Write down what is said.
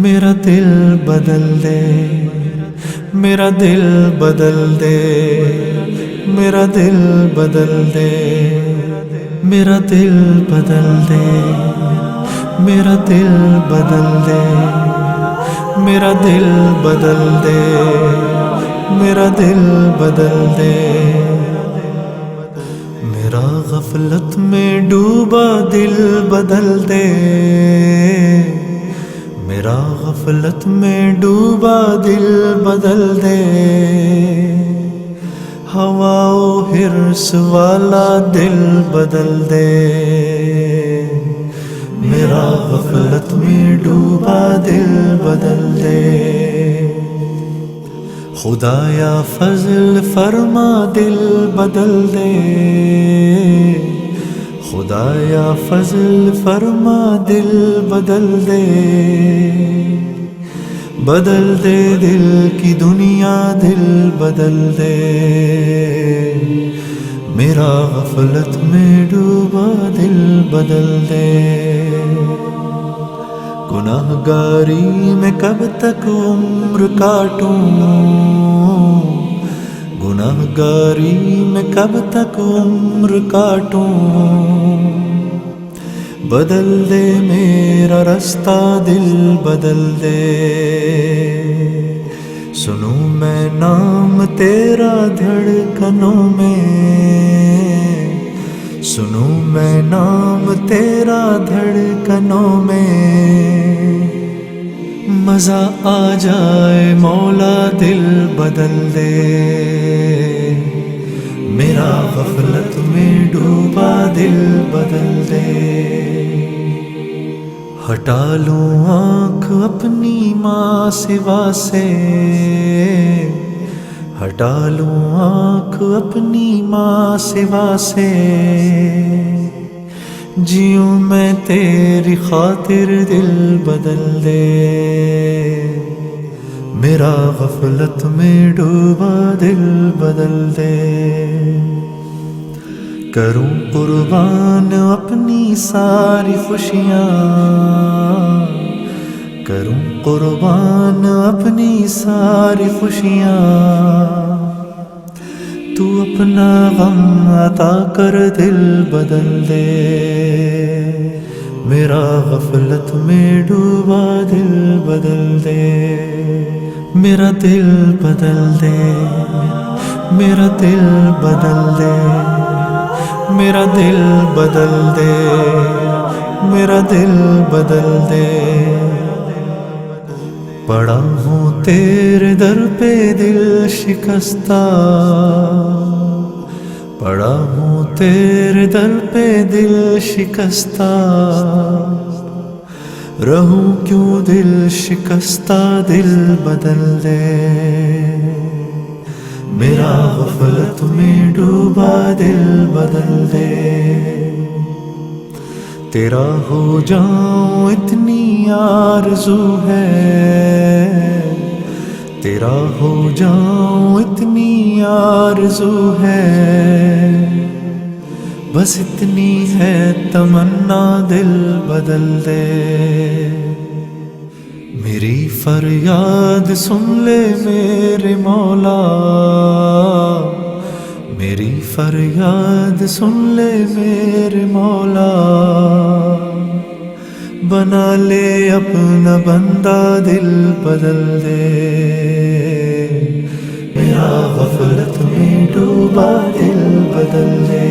میرا دل بدل دے، میرا دل بدل دے، میرا دل بدل دے، میرا دل بدل دے، میرا دل بدل دے، میرا دل بدل دے، میرا دل بدل دے، میرا غفلت میں ڈوبا دل بدل دے، میرا غفلت میں ڈوبا دل بدل دے، ہوا و حرص والا دل بدل دے، میرا غفلت میں ڈوبا دل بدل دے، خدایا فضل فرما دل بدل دے، خدایا فضل فرما دل بدل دے، بدل دے دل کی دنیا دل بدل دے، میرا غفلت میں ڈوبا دل بدل دے، گناہ گاری میں کب تک عمر کاٹوں، گناہ گاری میں کب تک عمر کاٹوں، بدل دے میرا رستہ دل بدل دے، سنوں میں نام تیرا دھڑکنوں میں، سنوں میں نام تیرا دھڑکنوں میں، مزہ آ جائے مولا دل بدل دے، میرا غفلت میں ڈوبا دل بدل دے، ہٹا لوں آنکھ اپنی ماں سوا سے، ہٹا لوں آنکھ اپنی ماں سوا سے، جیوں میں تیری خاطر دل بدل دے، میرا غفلت میں ڈوبا دل بدل دے، کروں قربان اپنی ساری خوشیاں، کروں قربان اپنی ساری خوشیاں، تو اپنا غم عطا کر دل بدل دے، میرا غفلت میں ڈوبا دل بدل دے، میرا دل بدل دے، میرا دل بدل دے، میرا دل بدل دے، میرا دل بدل دے، پڑا ہوں تیرے در پہ دل شکستہ، پڑا ہوں تیرے در پہ دل شکستہ، رہوں کیوں دل شکستہ دل بدل دے، میرا غفلت میں ڈوبا دل بدل دے، تیرا ہو جاؤں اتنی آرزو ہے، تیرا ہو جاؤں اتنی آرزو ہے، بس اتنی ہے تمنا دل بدل دے، میری فریاد سن لے میرے مولا، میری فریاد سن لے میرے مولا، بنا لے اپنا بندہ دل بدل دے، میرا غفلت میں ڈوبا دل بدل دے۔